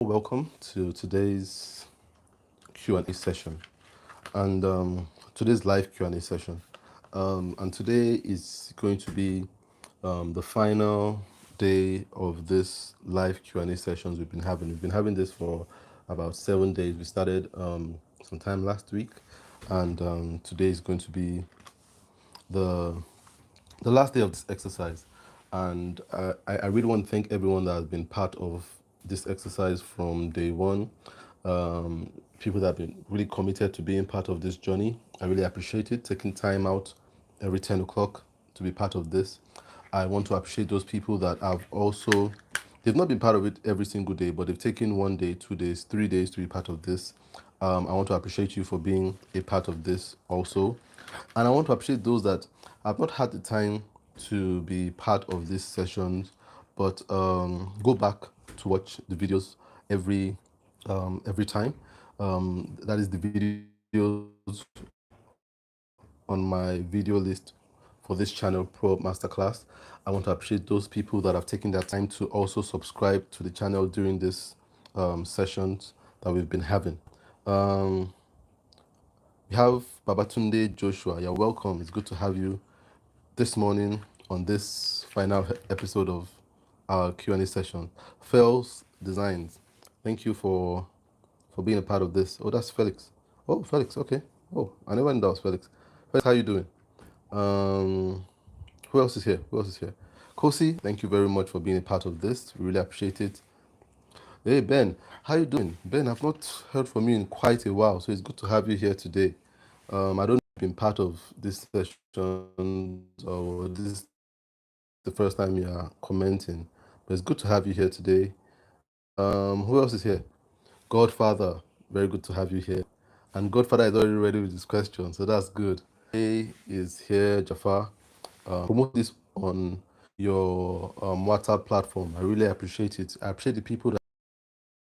Welcome to today's Q&A session and today's live Q&A session. And today is going to be the final day of this live Q&A sessions we've been having. We've been having this for about 7 days. We started sometime last week, and today is going to be the the last day of this exercise. And I really want to thank everyone that has been part of this exercise from day one. People that have been really committed to being part of this journey. I really appreciate it, taking time out every 10 o'clock to be part of this. I want to appreciate those people that have also, they've not been part of it every single day, but they've taken 1 day, 2 days, 3 days to be part of this. I want to appreciate you for being a part of this also. And I want to appreciate those that have not had the time to be part of these sessions, but go back to watch the videos every time. That is the videos on my video list for this channel, ProUp Masterclass. I want to appreciate those people that have taken their time to also subscribe to the channel during this sessions that we've been having. We have Babatunde Joshua. You're welcome. It's good to have you this morning on this final episode of our Q&A session. Fel's Designs. Thank you for being a part of this. Oh, that's Felix. Oh, Felix. Okay. Oh, I never knew that was Felix. Felix, how you doing? Who else is here? Who else is here? Kosi, thank you very much for being a part of this. We really appreciate it. Hey Ben, how you doing? Ben, I've not heard from you in quite a while, so it's good to have you here today. I don't know if you've been part of this session or this is the first time you are commenting, but it's good to have you here today. Who else is here? Godfather, very good to have you here. And Godfather is already ready with his question, so that's good. A is here, Jafar. Promote this on your WhatsApp platform. I really appreciate it. I appreciate the people that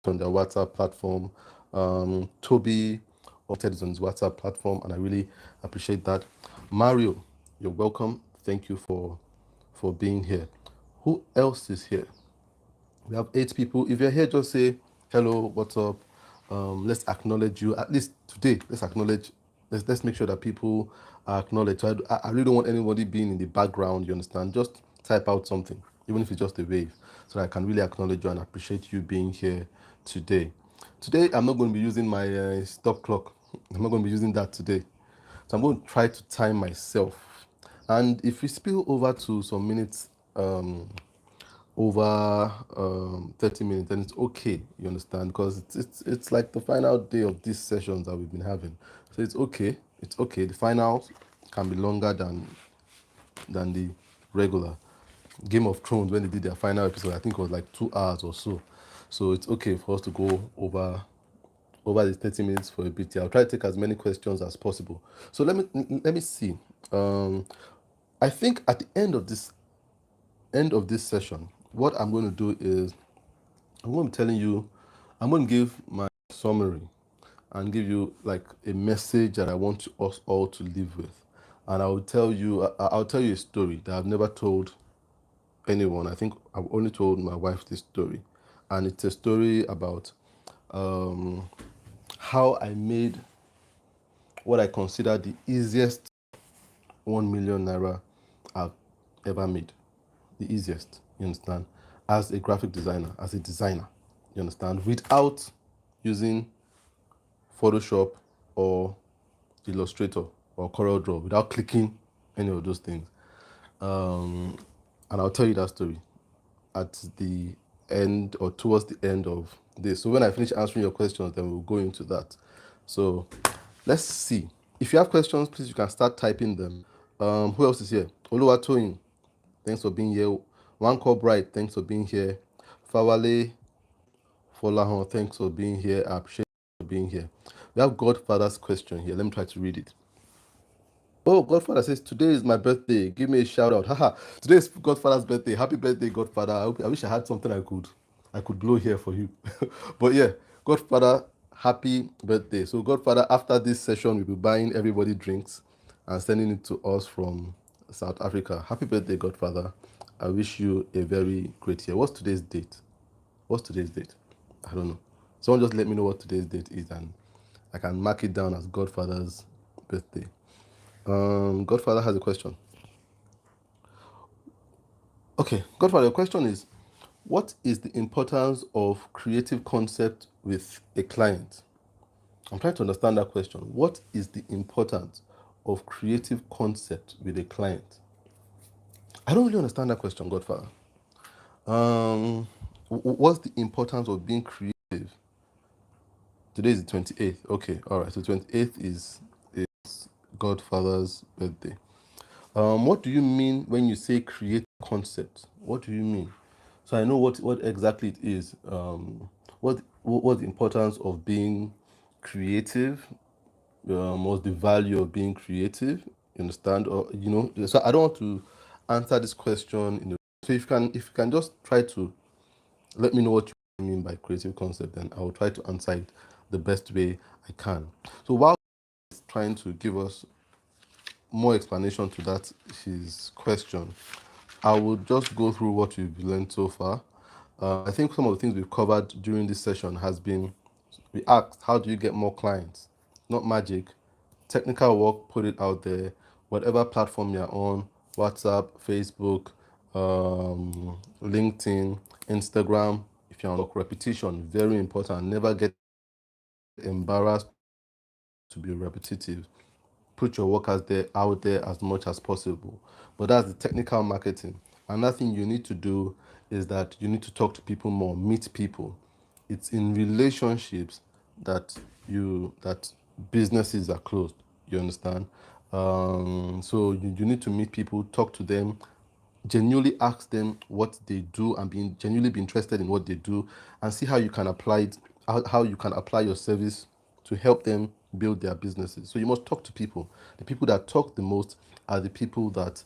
on their WhatsApp platform. Toby is on his WhatsApp platform, and I really appreciate that. Mario, you're welcome. Thank you for being here. Who else is here? We have 8 people. If you're here, just say hello, what's up? Let's acknowledge you. At least today, let's acknowledge. Let's make sure that people are acknowledged. So I really don't want anybody being in the background. You understand? Just type out something, even if it's just a wave, so that I can really acknowledge you and appreciate you being here today. Today, I'm not going to be using my stop clock. I'm not going to be using that today. So I'm going to try to time myself. And if we spill over to some minutes over 30 minutes, then it's okay, you understand, because it's like the final day of these sessions that we've been having, so it's okay. The finals can be longer than the regular. Game of Thrones, when they did their final episode, I think it was like 2 hours or so it's okay for us to go over the 30 minutes for a bit. I'll try to take as many questions as possible. So let me see. I think at the end of this session, what I'm going to do is I'm going to give my summary and give you like a message that I want us all to live with. And I'll tell you a story that I've never told anyone. I think I've only told my wife this story. And it's a story about how I made what I consider the easiest 1 million naira I've ever made. The easiest, you understand, as a graphic designer, as a designer, you understand, without using Photoshop or Illustrator or CorelDRAW, without clicking any of those things. And I'll tell you that story at the end or towards the end of this. So when I finish answering your questions, then we'll go into that. So let's see. If you have questions, please, you can start typing them. Who else is here? Oluwatoyin, thanks for being here. One Call Bright, thanks for being here. Fawale Folahon, thanks for being here. I appreciate you being here. We have Godfather's question here. Let me try to read it. Oh, Godfather says, today is my birthday. Give me a shout out. Haha. Today is Godfather's birthday. Happy birthday, Godfather. I wish I had something I could blow here for you. But yeah, Godfather, happy birthday. So Godfather, after this session, we'll be buying everybody drinks and sending it to us from South Africa. Happy birthday, Godfather. I wish you a very great year. What's today's date? I don't know. Someone just let me know what today's date is, and I can mark it down as Godfather's birthday. Godfather has a question. Okay, Godfather, the question is, what is the importance of creative concept with a client? I'm trying to understand that question. What is the importance of creative concept with a client? I don't really understand that question, Godfather. What's the importance of being creative? Today is the 28th. Okay, all right. So 28th is Godfather's birthday. What do you mean when you say create concept? What do you mean? So I know what exactly it is. What's the importance of being creative? What's the value of being creative? You understand? Or so I don't want to answer this question so if you can just try to let me know what you mean by creative concept, then I will try to answer it the best way I can. So while he's trying to give us more explanation to that his question, I will just go through what we've learned so far. I think some of the things we've covered during this session has been, we asked, how do you get more clients? Not magic. Technical work, put it out there. Whatever platform you're on, WhatsApp, Facebook, LinkedIn, Instagram. If you're on repetition, very important. Never get embarrassed to be repetitive. Put your work out there as much as possible. But that's the technical marketing. Another thing you need to do is that you need to talk to people more, meet people. It's in relationships that businesses are closed. You understand? So you need to meet people, talk to them, genuinely ask them what they do, and genuinely be interested in what they do, and see how you can apply it, how you can apply your service to help them build their businesses. So you must talk to people. The people that talk the most are the people that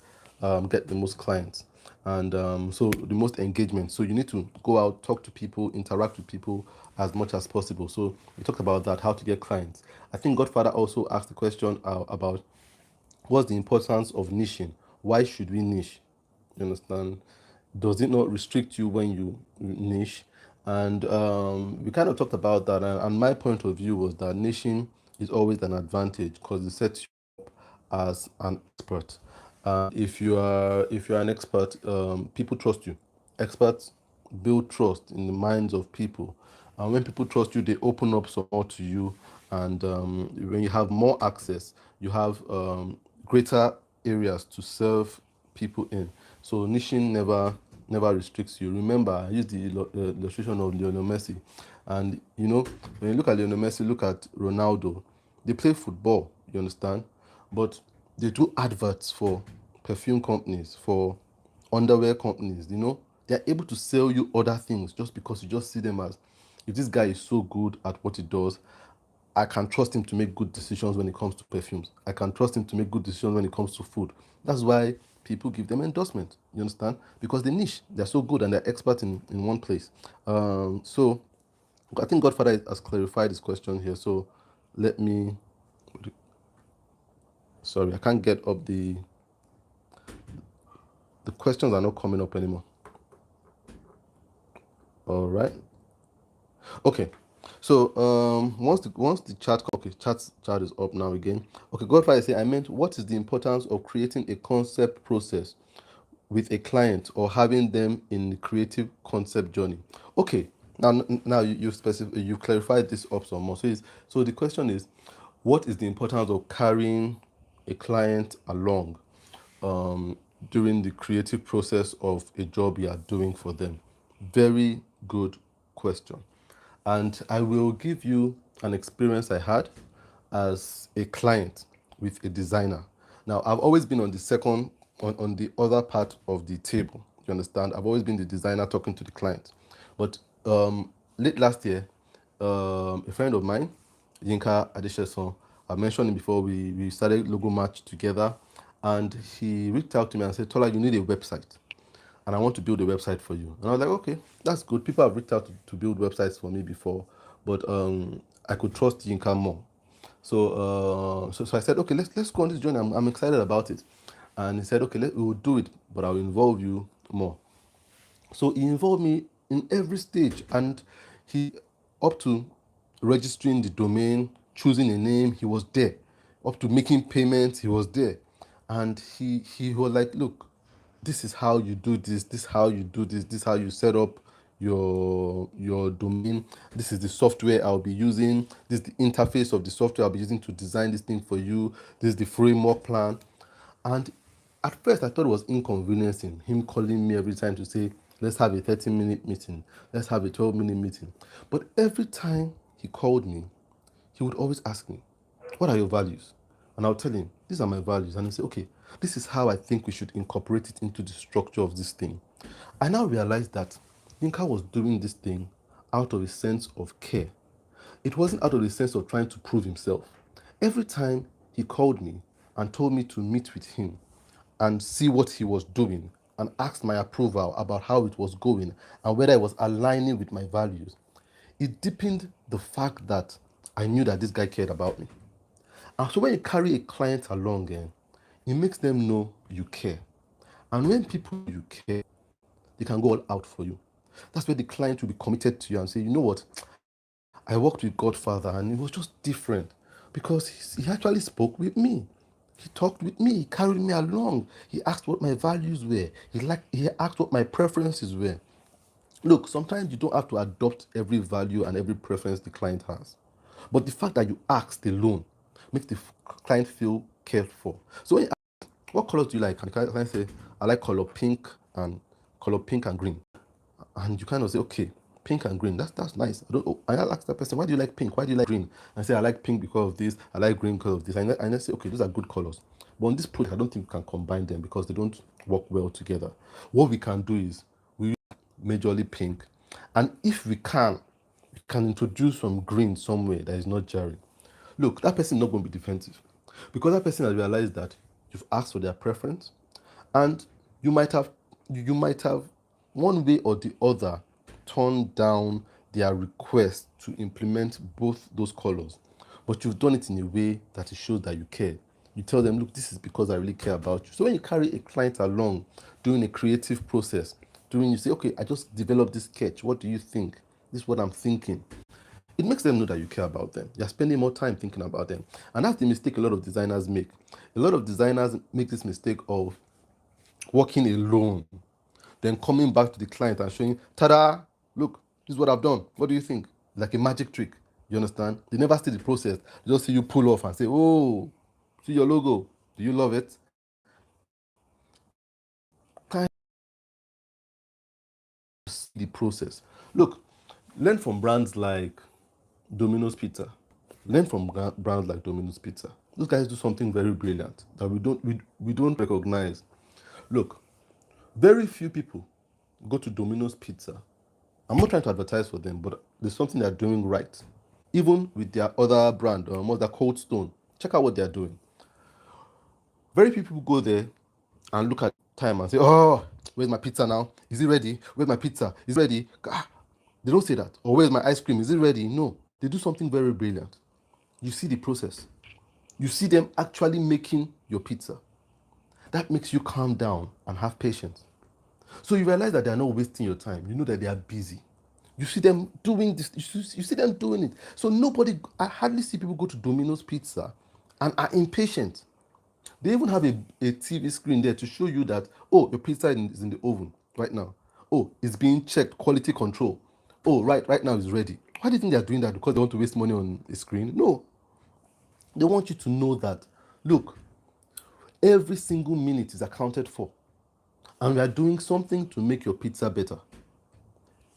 get the most clients, and so the most engagement. So you need to go out, talk to people, interact with people as much as possible. So we talked about that, how to get clients. I think Godfather also asked the question about what's the importance of niching. Why should we niche? You understand? Does it not restrict you when you niche? And we kind of talked about that. And my point of view was that niching is always an advantage because it sets you up as an expert. If you're an expert, people trust you. Experts build trust in the minds of people. And when people trust you, they open up some more to you. And when you have more access, you have greater areas to serve people in. So niching never restricts you. Remember, I used the illustration of Lionel Messi, and when you look at Lionel Messi, look at Ronaldo. They play football, you understand, but they do adverts for perfume companies, for underwear companies. They're able to sell you other things just because you just see them as, if this guy is so good at what he does, I can trust him to make good decisions when it comes to perfumes. I can trust him to make good decisions when it comes to food. That's why people give them endorsement. You understand? Because they niche. They're so good and they're expert in one place. So I think Godfather has clarified his question here. So let me. Sorry, I can't get up the questions are not coming up anymore. All right. Okay. So once the chat is up now again. Okay, Godfather say, I meant, what is the importance of creating a concept process with a client or having them in the creative concept journey? Okay, now you clarified this up some more. So the question is, what is the importance of carrying a client along um, during the creative process of a job you are doing for them? Very good question. And I will give you an experience I had as a client with a designer. Now, I've always been on on the other part of the table. You understand? I've always been the designer talking to the client. But late last year, a friend of mine, Yinka Adesheson, I mentioned him before, we started Logo Match together, and he reached out to me and said, Tola, you need a website, and I want to build a website for you. And I was like, okay, that's good. People have reached out to build websites for me before, but I could trust Yinka more. So I said, okay, let's go on this journey. I'm excited about it. And he said, okay, we will do it, but I'll involve you more. So he involved me in every stage, and He, up to registering the domain, choosing a name, he was there. Up to making payments, he was there. And he was like, look, this is how you do this is how you do this is how you set up your domain. This is the software I'll be using. This is the interface of the software I'll be using to design this thing for you. This is the framework plan. And at first I thought it was inconveniencing, him calling me every time to say, let's have a 30-minute meeting, let's have a 12-minute meeting. But every time he called me, he would always ask me, what are your values? And I'll tell him, these are my values. And he'll say, okay, this is how I think we should incorporate it into the structure of this thing. I now realized that Yinka was doing this thing out of a sense of care. It wasn't out of a sense of trying to prove himself. Every time he called me and told me to meet with him and see what he was doing and asked my approval about how it was going and whether it was aligning with my values, it deepened the fact that I knew that this guy cared about me. And so when you carry a client along, it makes them know you care. And when people you care, they can go all out for you. That's where the client will be committed to you and say, you know what, I worked with Godfather and it was just different because he actually spoke with me. He talked with me, he carried me along. He asked what my values were. He asked what my preferences were. Look, sometimes you don't have to adopt every value and every preference the client has. But the fact that you asked alone makes the client feel cared for. So when you ask, what colors do you like? And the client say, I like color pink and green. And you kind of say, okay, pink and green, that's nice. I ask that person, why do you like pink? Why do you like green? And I say, I like pink because of this, I like green because of this. And I say, okay, those are good colors. But on this project, I don't think we can combine them because they don't work well together. What we can do is we use majorly pink. And if we can introduce some green somewhere that is not jarring. Look, that person is not going to be defensive because that person has realized that you've asked for their preference and you might have one way or the other turned down their request to implement both those colors, but you've done it in a way that it shows that you care. You tell them, look, this is because I really care about you. So when you carry a client along during a creative process, you say, okay, I just developed this sketch, what do you think? This is what I'm thinking. It makes them know that you care about them. You're spending more time thinking about them. And that's the mistake a lot of designers make. A lot of designers make this mistake of working alone, then coming back to the client and showing, ta-da, look, this is what I've done. What do you think? Like a magic trick. You understand? They never see the process. They just see you pull off and say, oh, see your logo. Do you love it? Client see the process. Look, learn from brands like Domino's Pizza. Learn from brands like Domino's Pizza. Those guys do something very brilliant that we don't recognize. Look, very few people go to Domino's Pizza. I'm not trying to advertise for them, but there's something they're doing right. Even with their other brand, their Cold Stone. Check out what they're doing. Very few people go there and look at time and say, oh, where's my pizza now? Is it ready? Where's my pizza? Is it ready? They don't say that. Or where's my ice cream? Is it ready? No. They do something very brilliant. You see the process. You see them actually making your pizza. That makes you calm down and have patience. So you realize that they are not wasting your time. You know that they are busy. You see them doing this. You see them doing it. So I hardly see people go to Domino's Pizza and are impatient. They even have a TV screen there to show you that, oh, your pizza is in the oven right now. Oh, it's being checked, quality control. Oh, right now it's ready. Why do you think they're doing that? Because they want to waste money on a screen? No. They want you to know that, look, every single minute is accounted for. And we are doing something to make your pizza better.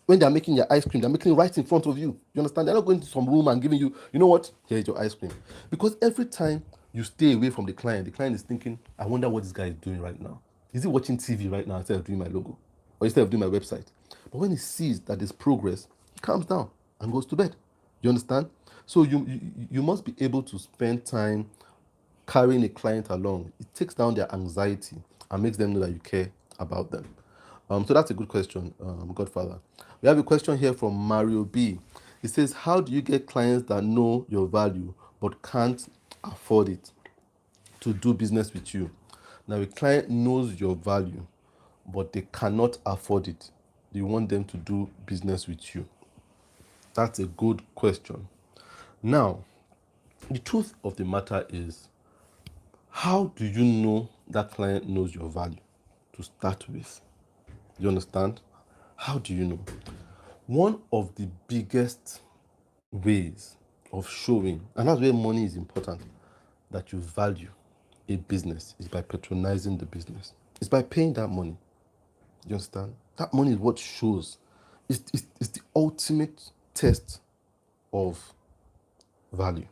When they're making your ice cream, they're making it right in front of you. You understand? They're not going to some room and giving you, you know what? Here's your ice cream. Because every time you stay away from the client is thinking, I wonder what this guy is doing right now. Is he watching TV right now instead of doing my logo? Or instead of doing my website? But when he sees that there's progress, he calms down and goes to bed. You understand? So you must be able to spend time carrying a client along. It takes down their anxiety and makes them know that you care about them. So that's a good question, Godfather. We have a question here from Mario B. It says, how do you get clients that know your value but can't afford it to do business with you? Now, a client knows your value, but they cannot afford it. You want them to do business with you. That's a good question. Now, the truth of the matter is, how do you know that client knows your value to start with? You understand? How do you know? One of the biggest ways of showing, and that's where money is important, that you value a business is by patronizing the business. It's by paying that money. You understand? That money is what shows. It's the ultimate test of value.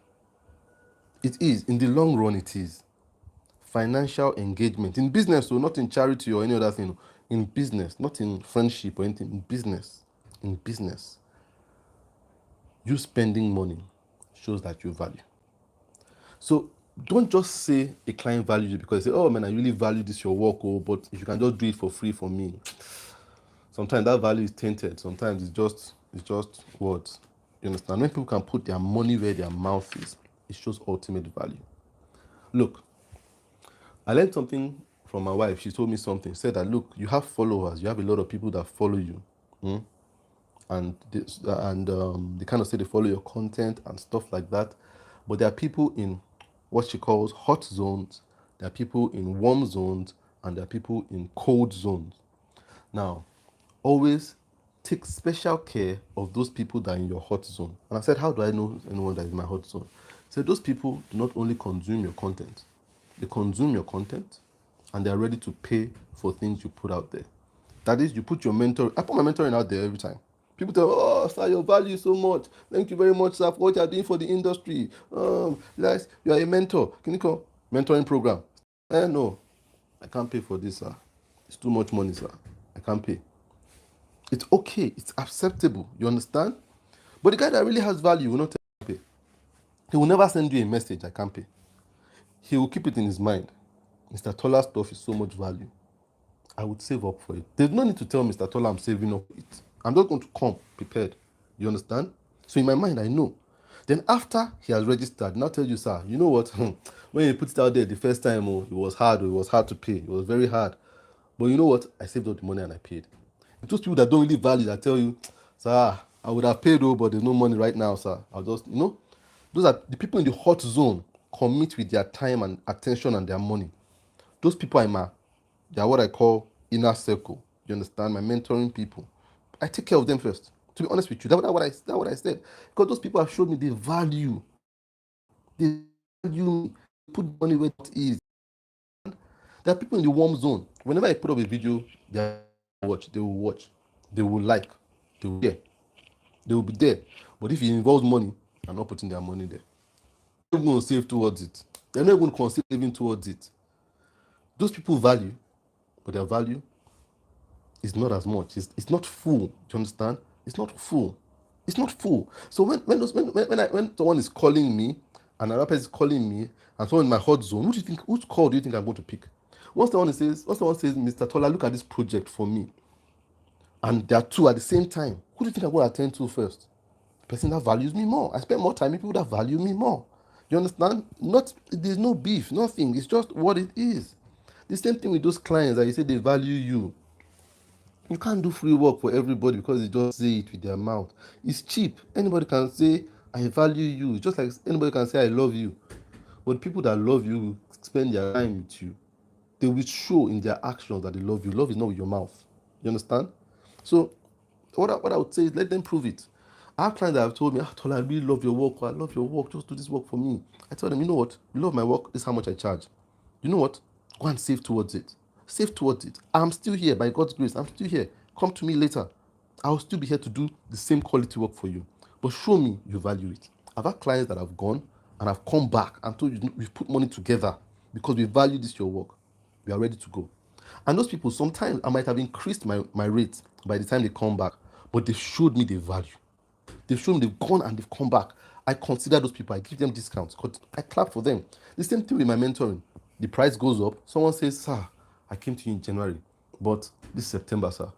It is. In the long run, it is. Financial engagement. In business, so not in charity or any other thing. In business, not in friendship or anything. In business. In business. You spending money shows that you value. So don't just say a client values you because they say, oh man, I really value this your work, but if you can just do it for free for me. Sometimes that value is tainted. Sometimes it's just words. You understand? When people can put their money where their mouth is, it shows ultimate value. Look, I learned something from my wife. She told me something. Said that, look, you have followers. You have a lot of people that follow you. And they kind of say they follow your content and stuff like that. But there are people in what she calls hot zones. There are people in warm zones. And there are people in cold zones. Now, always take special care of those people that are in your hot zone. And I said, how do I know anyone that is in my hot zone? So those people do not only consume your content, they consume your content and they're ready to pay for things you put out there. That is, you put your mentor. I put my mentoring out there every time. People tell, oh, sir, your value so much. Thank you very much, sir, for what you're doing for the industry. Guys, you are a mentor. Can you come? Mentoring program. No, I can't pay for this, sir. It's too much money, sir. I can't pay. It's okay. It's acceptable. You understand? But the guy that really has value will not tell you to pay. He will never send you a message, I can't pay. He will keep it in his mind. Mr. Toller's stuff is so much value. I would save up for it. There's no need to tell Mr. Toller I'm saving up for it. I'm just going to come prepared. You understand? So in my mind, I know. Then after he has registered, now tell you, sir, you know what? When you put it out there the first time, it was hard. It was hard to pay. It was very hard. But you know what? I saved up the money and I paid. It's those people that don't really value that tell you, sir, I would have paid, but there's no money right now, sir. I'll just, those are the people in the hot zone commit with their time and attention and their money. Those people they are what I call inner circle. You understand? My mentoring people. I take care of them first. To be honest with you, that's what I said. Because those people have showed me the value. They value me. Put money where it is. There are people in the warm zone. Whenever I put up a video, they will watch. They will like. They will care. They will be there. But if it involves money, they're not putting their money there. They're not going to save towards it. They're not going to consider saving towards it. Those people value, but their value is not as much. It's not full. Do you understand? It's not full. It's not full. So when someone is calling me, and another person is calling me, and someone in my hot zone, whose call do you think I'm going to pick? Once someone says, Mr. Tola, look at this project for me, and there are two at the same time, who do you think I'm going to attend to first? The person that values me more. I spend more time with people that value me more. You understand? There's no beef, nothing. It's just what it is. The same thing with those clients that you say they value you. You can't do free work for everybody because they just say it with their mouth. It's cheap. Anybody can say, I value you. Just like anybody can say, I love you. But people that love you spend their time with you. They will show in their actions that they love you. Love is not with your mouth. You understand? So what I would say is let them prove it. I have clients that have told me, Tola, I really love your work. I love your work. Just do this work for me. I tell them, you know what? You love my work. This is how much I charge. You know what? Go and save towards it. Save towards it. I'm still here by God's grace. I'm still here. Come to me later. I'll still be here to do the same quality work for you. But show me you value it. I've had clients that have gone and have come back and told you we've put money together because we value this your work. We are ready to go. And those people, sometimes I might have increased my rate by the time they come back, but they showed me the value. They've shown me they've gone and they've come back. I consider those people. I give them discounts. I clap for them. The same thing with my mentoring. The price goes up. Someone says, sir, I came to you in January, but this September, sir,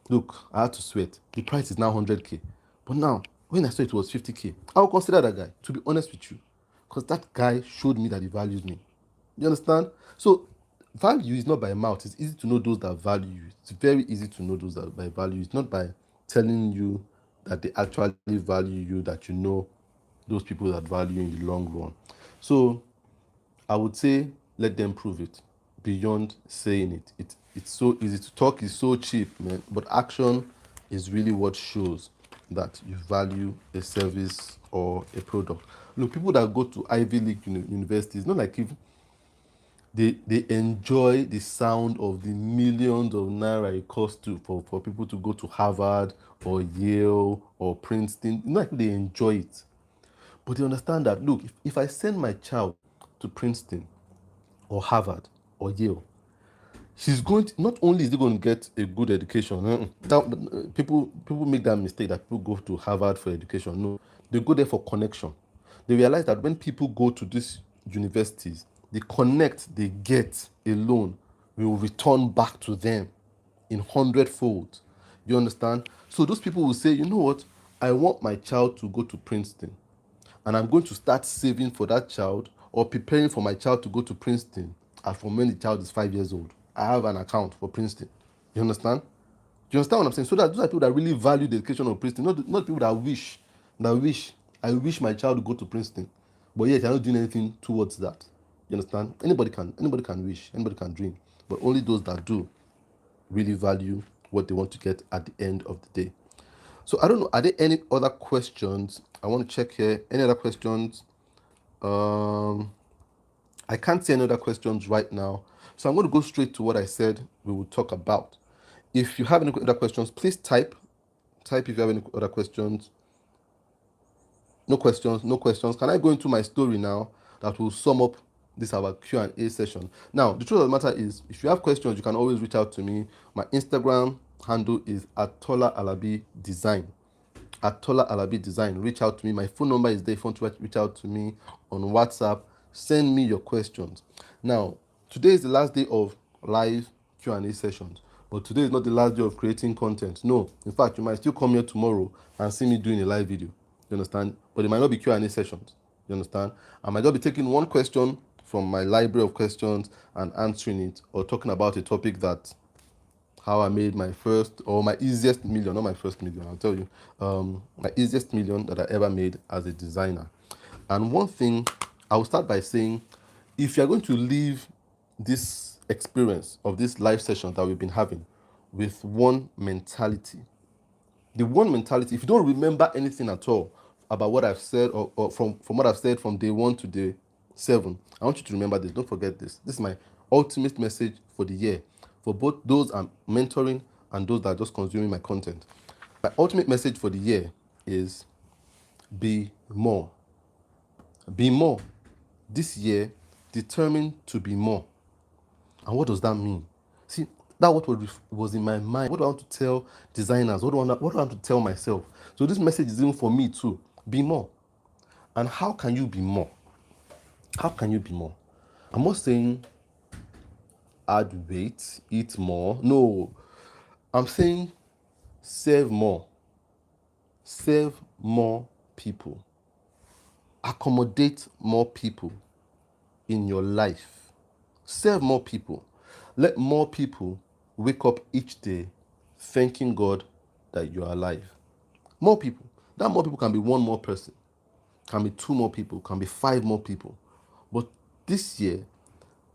look, I had to sweat. The price is now 100K. But now, when I saw it was 50K, I will consider that guy, to be honest with you, because that guy showed me that he values me. You understand? So, value is not by mouth. It's easy to know those that value you. It's very easy to know those that by value. It's not by telling you that they actually value you, that you know those people that value you in the long run. So I would say let them prove it beyond saying it. It's so easy to talk, is so cheap, man. But action is really what shows that you value a service or a product. Look, people that go to Ivy League universities, not like if they enjoy the sound of the millions of naira it costs for people to go to Harvard or Yale or Princeton. Not like they enjoy it. But they understand that, look, if I send my child to Princeton or Harvard or Yale, she's going to, not only is he going to get a good education. People make that mistake that people go to Harvard for education. No, they go there for connection. They realize that when people go to these universities, the connect they get alone will return back to them in 100-fold. You understand? So those people will say, you know what, I want my child to go to Princeton, and I'm going to start saving for that child or preparing for my child to go to Princeton as from when the child is 5 years old. I have an account for Princeton. You understand? Do you understand what I'm saying? So that those are people that really value the education of Princeton, not people I wish my child would go to Princeton, but yet they're not doing anything towards that. You understand? Anybody can wish, anybody can dream, but only those that do really value what they want to get at the end of the day. So I don't know, are there any other questions? I want to check here. Any other questions? I can't see any other questions right now. So I'm going to go straight to what I said we will talk about. If you have any other questions, please type. Type if you have any other questions. No questions. Can I go into my story now that will sum up this our Q&A session? Now, the truth of the matter is, if you have questions, you can always reach out to me. My Instagram handle is @TolaAlabiDesign. @TolaAlabiDesign. Reach out to me. My phone number is there if you want to reach out to me on WhatsApp. Send me your questions. Now, today is the last day of live Q&A sessions, but today is not the last day of creating content. No, in fact, you might still come here tomorrow and see me doing a live video. You understand? But it might not be Q&A sessions. You understand? I might just be taking one question from my library of questions and answering it, or talking about a topic that how I made my first or my easiest million, not my first million, I'll tell you, my easiest million that I ever made as a designer. And one thing I will start by saying, if you're going to leave this experience of this live session that we've been having with one mentality, the one mentality, if you don't remember anything at all about what I've said, or from what I've said from day 1 to day 7, I want you to remember this. Don't forget this. This is my ultimate message for the year, for both those I'm mentoring and those that are just consuming my content. My ultimate message for the year is be more. Be more. This year, determined to be more. And what does that mean? See, that what was in my mind. What do I want to tell designers? What do I want to tell myself? So this message is even for me too. Be more. And how can you be more? How can you be more? I'm not saying add weight, eat more. No. I'm saying serve more. Serve more people. Accommodate more people in your life. Serve more people. Let more people wake up each day thanking God that you are alive. More people. That more people can be one more person, can be 2 more people, can be 5 more people. But this year,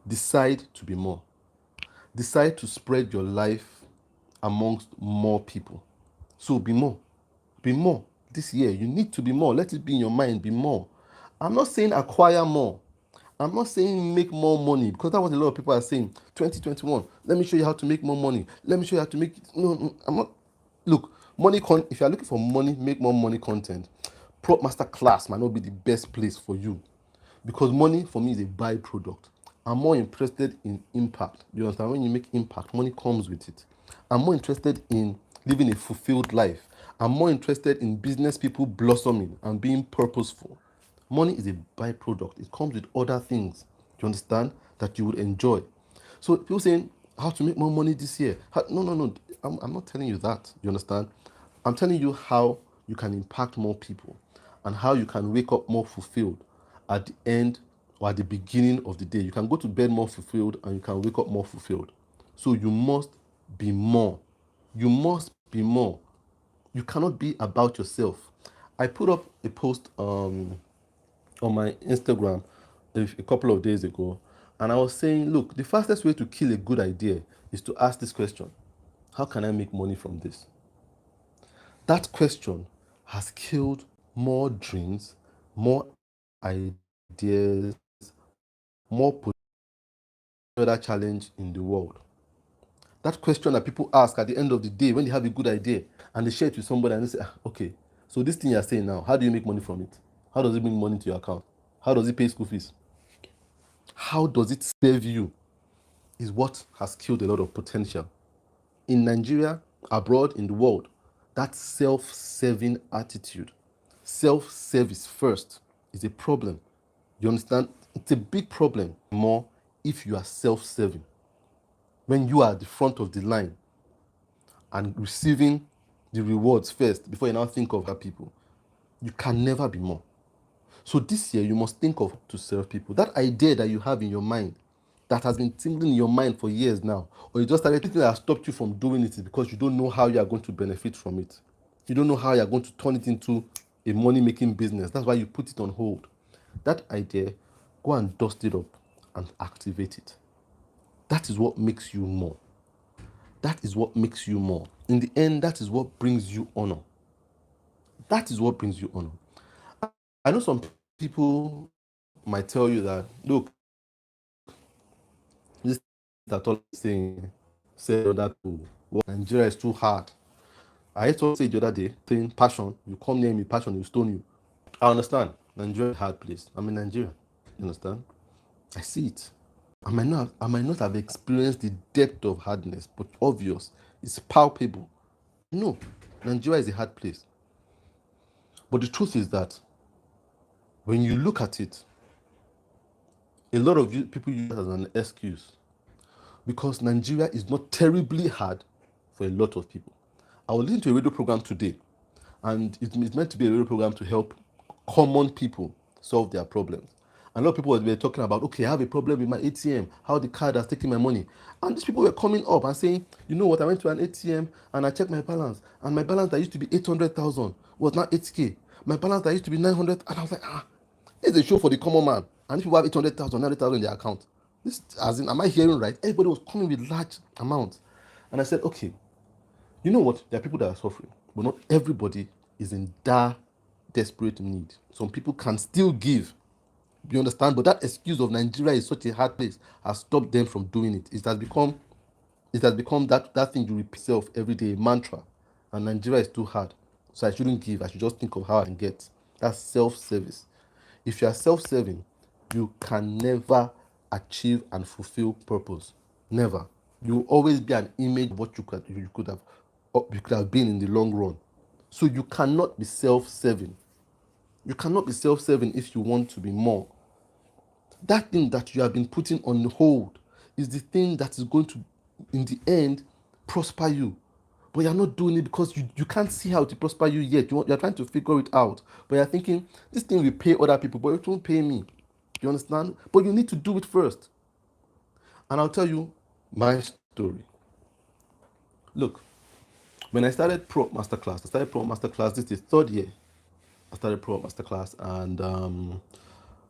decide to be more. Decide to spread your life amongst more people. So be more. Be more. This year, you need to be more. Let it be in your mind, be more. I'm not saying acquire more. I'm not saying make more money, because that's what a lot of people are saying. 2021, let me show you how to make more money. Let me show you how to make... No, I'm not... Look, if you're looking for money, make more money content, ProUp Masterclass might not be the best place for you, because money for me is a byproduct. I'm more interested in impact. You understand? When you make impact, money comes with it. I'm more interested in living a fulfilled life. I'm more interested in business people blossoming and being purposeful. Money is a byproduct. It comes with other things, you understand, that you would enjoy. So people saying how to make more money this year. No. I'm not telling you that, you understand? I'm telling you how you can impact more people and how you can wake up more fulfilled at the end or at the beginning of the day. You can go to bed more fulfilled and you can wake up more fulfilled. So you must be more. You must be more. You cannot be about yourself. I put up a post on my Instagram a couple of days ago, and I was saying, look, the fastest way to kill a good idea is to ask this question: how can I make money from this? That question has killed more dreams, more ideas, more other challenge in the world. That question that people ask at the end of the day when they have a good idea and they share it with somebody and they say, okay, so this thing you're saying now, how do you make money from it? How does it bring money to your account? How does it pay school fees? How does it serve you? Is what has killed a lot of potential. In Nigeria, abroad, in the world, that self-serving attitude, self-service first, is a problem. You understand? It's a big problem more if you are self-serving. When you are at the front of the line and receiving the rewards first before you now think of other people, you can never be more. So this year, you must think of to serve people. That idea that you have in your mind, that has been tingling in your mind for years now, or you just started thinking that has stopped you from doing it is because you don't know how you are going to benefit from it. You don't know how you are going to turn it into a money-making business. That's why you put it on hold. That idea, go and dust it up and activate it. That is what makes you more. That is what makes you more. In the end, that is what brings you honor. That is what brings you honor. I know some people might tell you that, look, this that all saying, say that Nigeria is too hard. I heard someone say the other day, saying passion, you come near me, passion, you stone you. I understand. Nigeria is a hard place. I'm in Nigeria. You understand? I see it. I might not have experienced the depth of hardness, but obvious. It's palpable. No, Nigeria is a hard place. But the truth is that when you look at it, a lot of people use it as an excuse because Nigeria is not terribly hard for a lot of people. I was listening to a radio program today, and it's meant to be a radio program to help common people solve their problems. And a lot of people were talking about, okay, I have a problem with my ATM, how the card has taken my money. And these people were coming up and saying, you know what, I went to an ATM and I checked my balance, and my balance that used to be 800,000 was now 8K. My balance that used to be 900, and I was like, it's a show for the common man. And if people have 800,000, 900,000 in their account, this, as in, am I hearing right? Everybody was coming with large amounts. And I said, okay, you know what? There are people that are suffering, but not everybody is in that desperate need. Some people can still give. You understand? But that excuse of Nigeria is such a hard place has stopped them from doing it. It has become that thing you repeat yourself every day, a mantra. And Nigeria is too hard. So I shouldn't give. I should just think of how I can get. That's self-service. If you are self-serving, you can never achieve and fulfill purpose. Never. You will always be an image of what you could have been in the long run. So you cannot be self-serving. You cannot be self-serving if you want to be more. That thing that you have been putting on hold is the thing that is going to, in the end, prosper you. But you're not doing it because you can't see how to prosper you yet. You're trying to figure it out. But you're thinking, this thing will pay other people, but it won't pay me. You understand? But you need to do it first. And I'll tell you my story. Look, when I started ProUp Masterclass, this is the third year I started ProUp Masterclass. And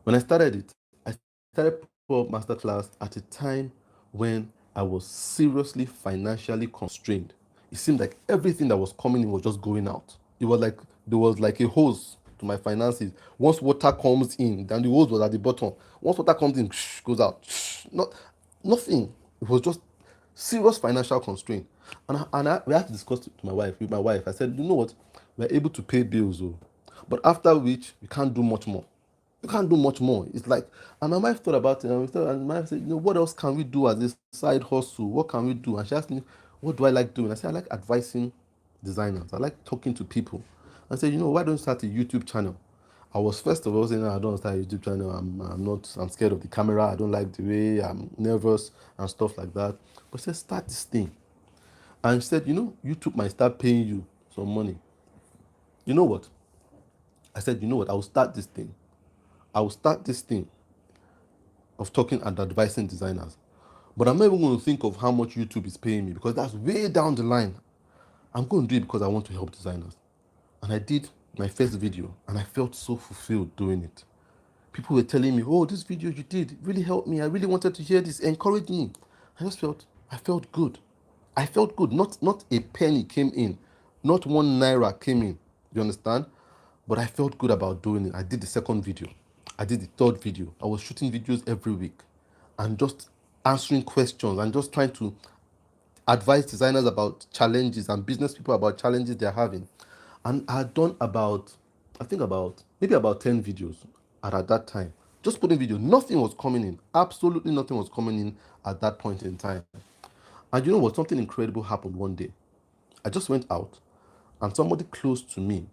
when I started it, I started ProUp Masterclass at a time when I was seriously financially constrained. It seemed like everything that was coming in was just going out. It was like there was like a hose to my finances. Once water comes in, then the hose was at the bottom. Once water comes in, goes out. Nothing. It was just serious financial constraint. And we had to discuss it with my wife. I said, you know what? We're able to pay bills, but after which we can't do much more. You can't do much more. It's like, and my wife thought about it, and my wife said, what else can we do as a side hustle? What can we do? And she asked me, what do I like doing? I said, I like advising designers. I like talking to people. I said, why don't you start a YouTube channel? I was first of all saying, no, I don't start a YouTube channel. I'm scared of the camera. I don't like the way I'm nervous and stuff like that. But she said, start this thing. And she said, YouTube might start paying you some money. You know what? I said, I will start this thing. I will start this thing of talking and advising designers. But I'm not even going to think of how much YouTube is paying me because that's way down the line. I'm going to do it because I want to help designers. And I did my first video, and I felt so fulfilled doing it. People were telling me, oh, this video you did really helped me. I really wanted to hear this. It encouraged me. I felt good. I felt good. Not a penny came in. Not 1 naira came in. You understand? But I felt good about doing it. I did the second video. I did the third video. I was shooting videos every week and just answering questions and just trying to advise designers about challenges and business people about challenges they're having. And I had done maybe about 10 videos at that time. Just putting video. Nothing was coming in. Absolutely nothing was coming in at that point in time. And you know what? Something incredible happened one day. I just went out and somebody close to me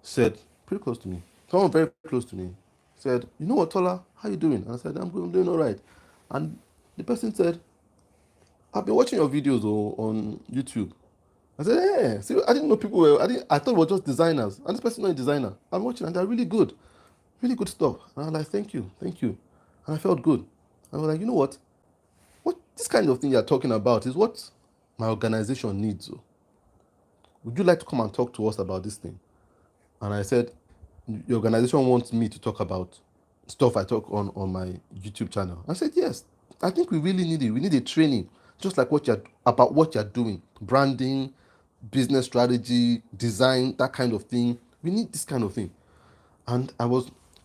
said, pretty close to me, someone very close to me said, you know what, Tola, how you doing? And I said, I'm doing all right. And the person said, I've been watching your videos on YouTube. I said, yeah. See, I didn't know people were, I thought it was just designers. And this person is not a designer. I'm watching and they're really good stuff. And I was like, thank you. And I felt good. I was like, you know what? This kind of thing you're talking about is what my organization needs. Would you like to come and talk to us about this thing? And I said, your organization wants me to talk about stuff I talk on my YouTube channel. I said, yes, I think we really need it. We need a training, just like what you're doing, branding, business strategy, design, that kind of thing. We need this kind of thing. And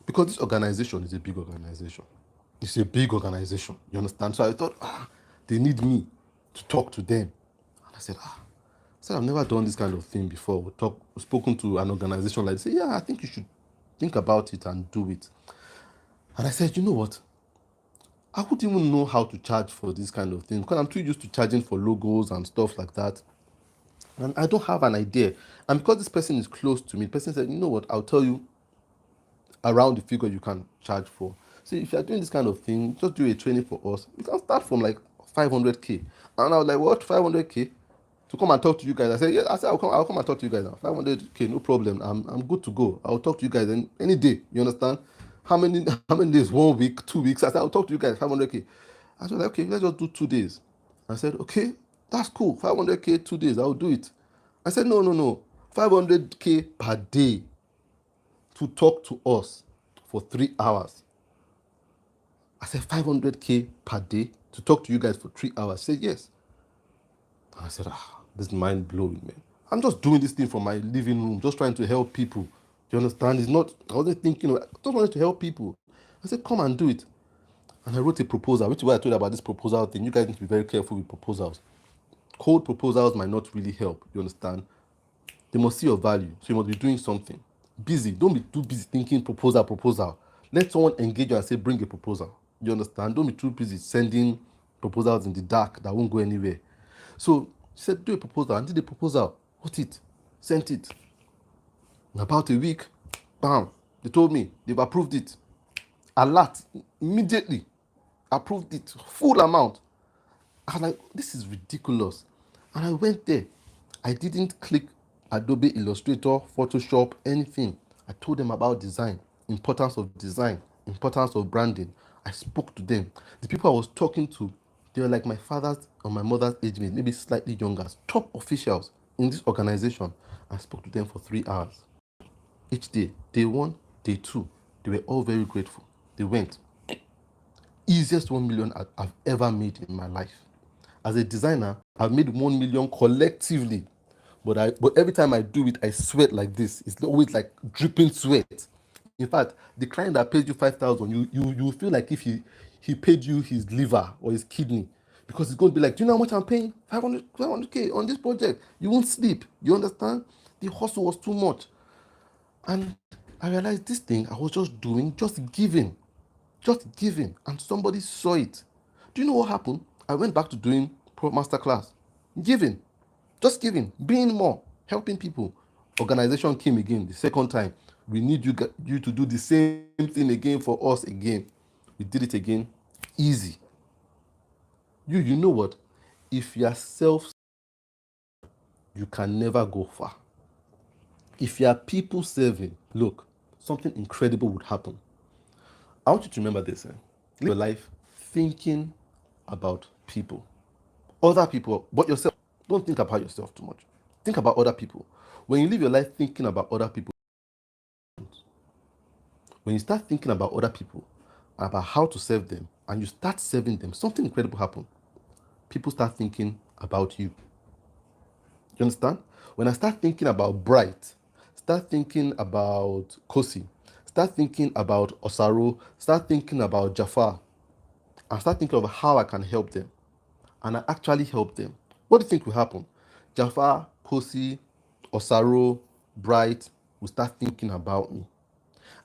because this organization is a big organization. It's a big organization, you understand? So I thought, they need me to talk to them. And I said, I've never done this kind of thing before. Spoken to an organization like this. Say, yeah, I think you should think about it and do it. And I said, you know what? I wouldn't even know how to charge for this kind of thing because I'm too used to charging for logos and stuff like that. And I don't have an idea. And because this person is close to me, the person said, you know what? I'll tell you around the figure you can charge for. So if you're doing this kind of thing, just do a training for us. You can start from like 500K. And I was like, what? 500K? To come and talk to you guys. I said, yeah, I'll come and talk to you guys now. 500K, no problem. I'm good to go. I'll talk to you guys any day. You understand? How many days? 1 week, 2 weeks? I said, I'll talk to you guys, 500K. I said, okay, let's just do 2 days. I said, okay, that's cool. 500K, 2 days, I'll do it. I said, no. 500K per day to talk to us for 3 hours. I said, 500K per day to talk to you guys for 3 hours. She said, yes. And I said, this is mind blowing, man. I'm just doing this thing from my living room, just trying to help people. Do you understand? I wasn't thinking, I just wanted to help people. I said, come and do it. And I wrote a proposal, which is why I told you about this proposal thing. You guys need to be very careful with proposals. Cold proposals might not really help, you understand? They must see your value, so you must be doing something. Busy, don't be too busy thinking proposal. Let someone engage you and say, bring a proposal. You understand? Don't be too busy sending proposals in the dark that won't go anywhere. So she said, do a proposal. And did the proposal, wrote it, sent it. In about a week, bam, they told me they've approved it. Alert, immediately approved it, full amount. I was like, this is ridiculous. And I went there. I didn't click Adobe Illustrator, Photoshop, anything. I told them about design, importance of design, importance of branding. I spoke to them. The people I was talking to, they were like my father's or my mother's age mate, maybe slightly younger, top officials in this organization. I spoke to them for 3 hours. Each day, day 1, day 2, they were all very grateful. They went. Easiest 1 million I've ever made in my life. As a designer, I've made 1 million collectively. But every time I do it, I sweat like this. It's always like dripping sweat. In fact, the client that pays you 5,000, you feel like if he paid you his liver or his kidney, because it's going to be like, do you know how much I'm paying? 500K on this project. You won't sleep. You understand? The hustle was too much. And I realized this thing I was just doing, just giving, and somebody saw it. Do you know what happened? I went back to doing Masterclass, giving, just giving, being more, helping people. Organization came again the second time. We need you to do the same thing again for us again. We did it again, easy. You know what? If you are you can never go far. If you are people serving, look, something incredible would happen. I want you to remember this. Live your life thinking about people, other people, but yourself. Don't think about yourself too much. Think about other people. When you live your life thinking about other people, when you start thinking about other people, about how to serve them, and you start serving them, something incredible happens. People start thinking about you. You understand? When I start thinking about Bright, start thinking about Kosi, start thinking about Osaro, start thinking about Jafar, and start thinking of how I can help them, and I actually help them, what do you think will happen? Jafar, Kosi, Osaro, Bright will start thinking about me.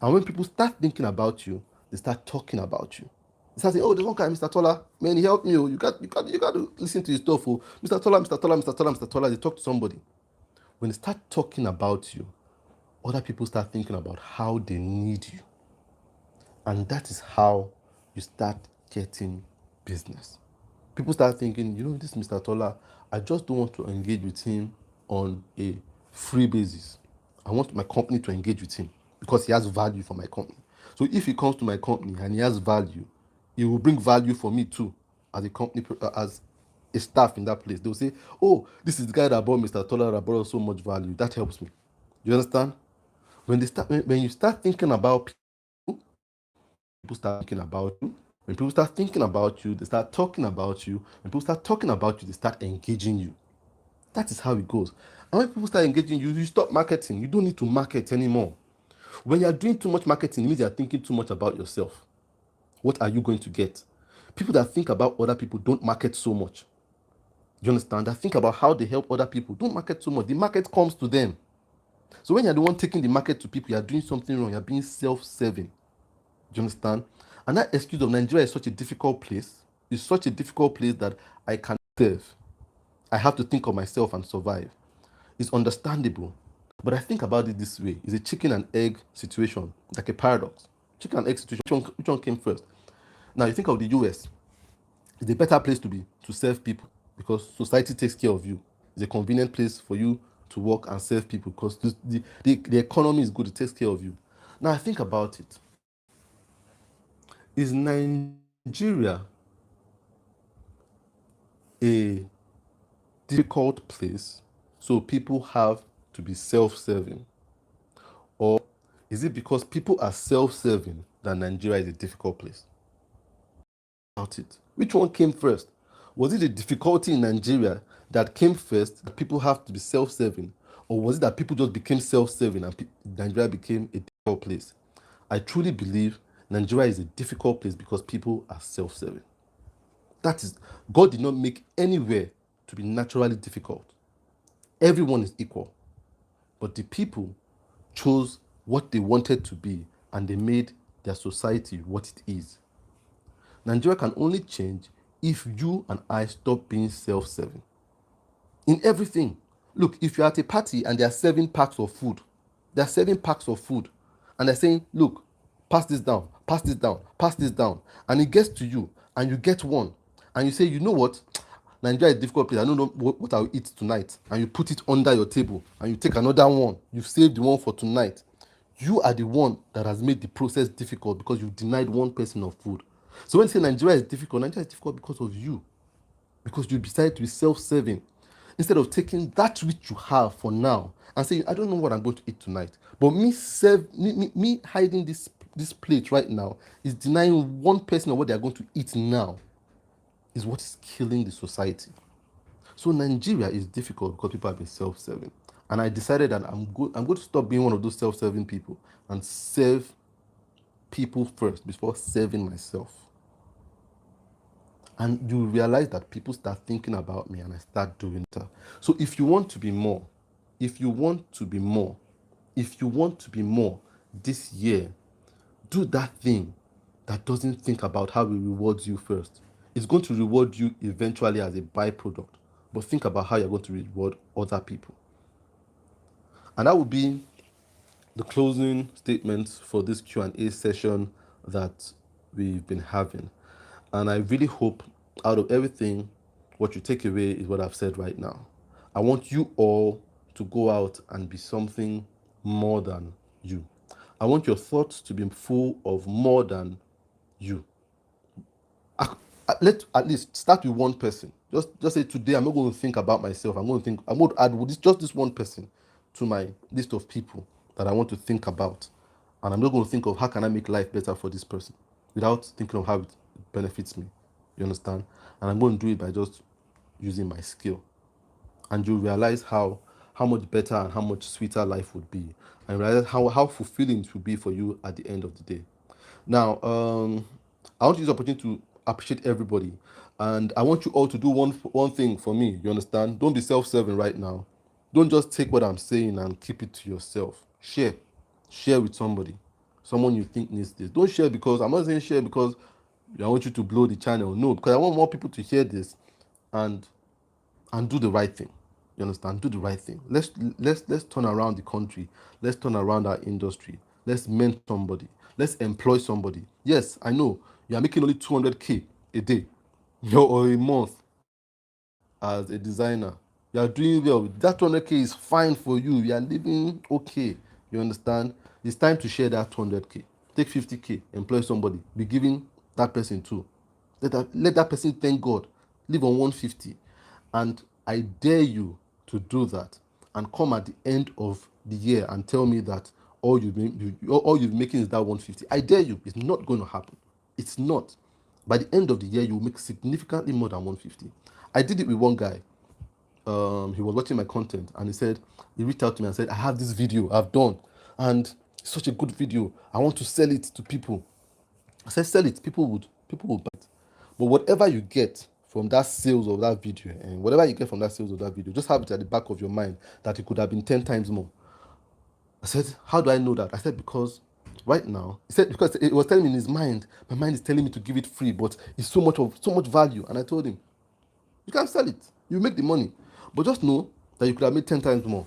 And when people start thinking about you, they start talking about you. They start saying, oh, there's one guy, Mr. Tola, man, he helped me. Oh, you got to listen to his stuff. Oh, Mr. Tola, Mr. Tola, Mr. Tola, Mr. Tola. They talk to somebody. When they start talking about you, other people start thinking about how they need you. And that is how you start getting business. People start thinking, this Mr. Tola, I just don't want to engage with him on a free basis. I want my company to engage with him because he has value for my company. So if he comes to my company and he has value, he will bring value for me too as a company, as a staff in that place. They'll say, oh, this is the guy that brought Mr. Tola, that brought us so much value. That helps me. You understand? When you start thinking about people start thinking about you. When people start thinking about you, they start talking about you. When people start talking about you, they start engaging you. That is how it goes. And when people start engaging you, you stop marketing. You don't need to market anymore. When you are doing too much marketing, it means you are thinking too much about yourself. What are you going to get? People that think about other people don't market so much. You understand? That think about how they help other people don't market so much. The market comes to them. So when you're the one taking the market to people, you're doing something wrong. You're being self-serving. Do you understand? And that excuse of Nigeria is such a difficult place. It's such a difficult place that I can't serve. I have to think of myself and survive. It's understandable. But I think about it this way. It's a chicken and egg situation, like a paradox. Chicken and egg situation, which one came first? Now you think of the US. It's a better place to be, to serve people, because society takes care of you. It's a convenient place for you to work and serve people because the economy is good, it takes care of you. Now I think about it. Is Nigeria a difficult place so people have to be self-serving? Or is it because people are self-serving that Nigeria is a difficult place? About it. Which one came first? Was it the difficulty in Nigeria that came first, that people have to be self-serving? Or was it that people just became self-serving and Nigeria became a difficult place? I truly believe Nigeria is a difficult place because people are self-serving. That is, God did not make anywhere to be naturally difficult. Everyone is equal. But the people chose what they wanted to be and they made their society what it is. Nigeria can only change if you and I stop being self-serving. In everything. Look, if you're at a party and there are 7 packs of food, and they're saying, look, pass this down, pass this down, pass this down, and it gets to you, and you get one, and you say, you know what, Nigeria is a difficult place, I don't know what I'll eat tonight, and you put it under your table, and you take another one, you've saved the one for tonight. You are the one that has made the process difficult because you denied one person of food. So when you say Nigeria is difficult because of you, because you decided to be self-serving. Instead of taking that which you have for now and saying, I don't know what I'm going to eat tonight, but me hiding this plate right now is denying one person of what they're going to eat now, is what is killing the society. So Nigeria is difficult because people have been self-serving. And I decided that I'm going to stop being one of those self-serving people and serve people first before serving myself. And you realize that people start thinking about me and I start doing it. So if you want to be more this year, do that thing that doesn't think about how it rewards you first. It's going to reward you eventually as a byproduct, but think about how you're going to reward other people. And that would be the closing statements for this Q&A session that we've been having. And I really hope out of everything, what you take away is what I've said right now. I want you all to go out and be something more than you. I want your thoughts to be full of more than you. Let's at least start with one person. Just say today I'm not going to think about myself. I'm going to add just this one person to my list of people that I want to think about. And I'm not going to think of how can I make life better for this person without thinking of how it benefits me. You understand? And I'm going to do it by just using my skill. And you realize how much better and how much sweeter life would be. And realize how fulfilling it will be for you at the end of the day. Now, I want to use the opportunity to appreciate everybody. And I want you all to do one thing for me. You understand? Don't be self-serving right now. Don't just take what I'm saying and keep it to yourself. Share. Share with somebody. Someone you think needs this. Don't share because, I'm not saying share because I want you to blow the channel. No, because I want more people to hear this and do the right thing. You understand? Do the right thing. Let's turn around the country. Let's turn around our industry. Let's mentor somebody. Let's employ somebody. Yes, I know you are making only 200K a day or a month as a designer. You are doing well. That 200K is fine for you. You are living okay. You understand? It's time to share that 200K. Take 50K, employ somebody. Be giving that person too. Let that person thank God. Live on 150. And I dare you to do that and come at the end of the year and tell me that all you've been making is that 150. I dare you. It's not going to happen. It's not. By the end of the year, you will make significantly more than 150. I did it with one guy. He was watching my content and he reached out to me and said, I have this video I've done and it's such a good video. I want to sell it to people. I said, sell it. People would buy it. But whatever you get from that sales of that video, and whatever you get from that sales of that video, just have it at the back of your mind that it could have been 10 times more. I said, how do I know that? I said, because right now, he said, because it was telling me in his mind, my mind is telling me to give it free, but it's so much value. And I told him, you can sell it. You make the money. But just know that you could have made 10 times more.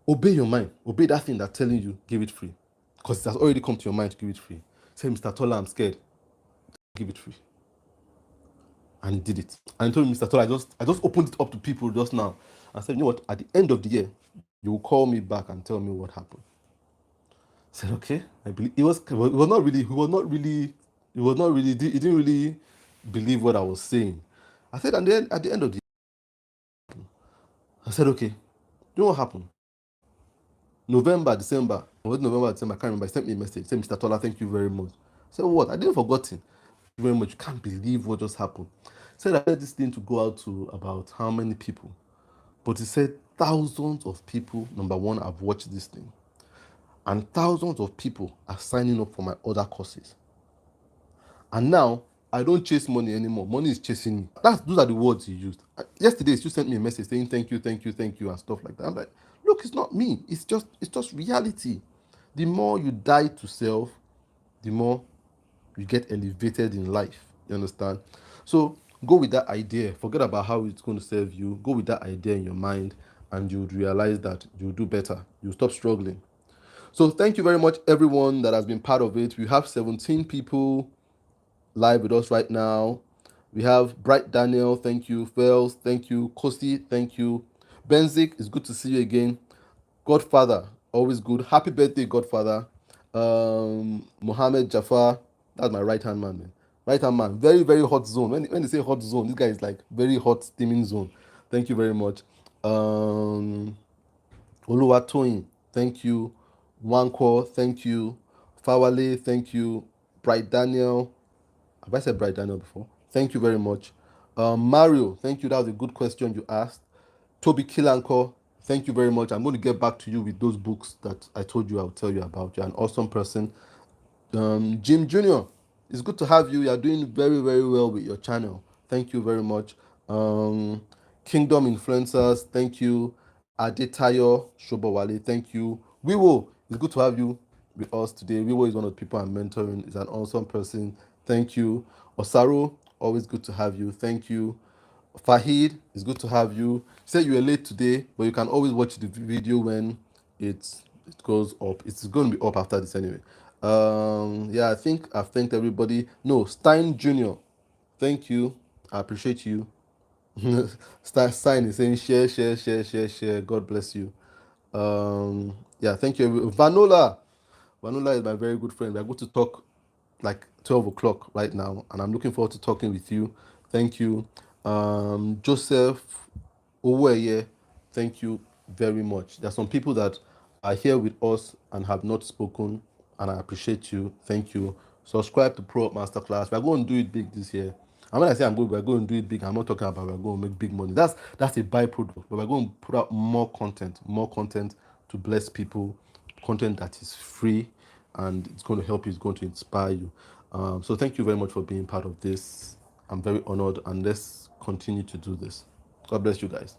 Obey your mind. Obey that thing that's telling you, give it free. Because it has already come to your mind to give it free. Say, Mr. Tola, I'm scared. Give it free. And he did it. And I told him, Mr. Tola, I just opened it up to people just now. I said, you know what? At the end of the year, you will call me back and tell me what happened. I said, okay. I believe he didn't really believe what I was saying. I said, and then at the end of the year, I said, okay. You know what happened? November, December, I can't remember. He sent me a message. He said, Mr. Tola, thank you very much. I said, what? I didn't forgotten. Thank you very much. You can't believe what just happened. He said, I had this thing to go out to about how many people? But he said, thousands of people, number one, have watched this thing. And thousands of people are signing up for my other courses. And now, I don't chase money anymore. Money is chasing me. Those are the words he used. Yesterday, he sent me a message saying, thank you, and stuff like that. I'm like, look, it's not me. It's just reality. The more you die to self, the more you get elevated in life. You understand? So go with that idea. Forget about how it's going to serve you. Go with that idea in your mind, and you'll realize that you'll do better. You'll stop struggling. So thank you very much, everyone that has been part of it. We have 17 people live with us right now. We have Bright Daniel, thank you. Fels, thank you. Kosi, thank you. Benzik, it's good to see you again. Godfather, always good. Happy birthday, Godfather. Mohammed Jafar, that's my right hand man, man. Right hand man, very, very hot zone. When they say hot zone, this guy is like very hot, steaming zone. Thank you very much. Oluwatoyin, thank you. Wanko, thank you. Fawale, thank you. Bright Daniel, have I said Bright Daniel before? Thank you very much. Mario, thank you. That was a good question you asked. Toby Kilanko, thank you very much. I'm going to get back to you with those books that I told you I'll tell you about. You're an awesome person. Jim Jr., it's good to have you. You're doing very, very well with your channel. Thank you very much. Kingdom Influencers, thank you. Adetayo Shobowale, thank you. Wiwo, it's good to have you with us today. Wiwo is one of the people I'm mentoring. He's an awesome person. Thank you. Osaru, always good to have you. Thank you. Fahid, it's good to have you. You said you were late today, but you can always watch the video when it goes up. It's going to be up after this anyway. Yeah, I think I've thanked everybody. No, Stein Jr., thank you. I appreciate you. Stein is saying share. God bless you. Yeah, thank you. Vanola is my very good friend. We're going to talk like 12 o'clock right now, and I'm looking forward to talking with you. Thank you. Joseph Oweye, thank you very much. There are some people that are here with us and have not spoken, and I appreciate you. Thank you. Subscribe to ProUp Masterclass. We're going to do it big this year. And when I say we're going to do it big, I'm not talking about we're going to make big money. That's a byproduct. But we're going to put out more content to bless people, content that is free, and it's going to help you. It's going to inspire you. So thank you very much for being part of this. I'm very honored, and let's continue to do this. God bless you guys.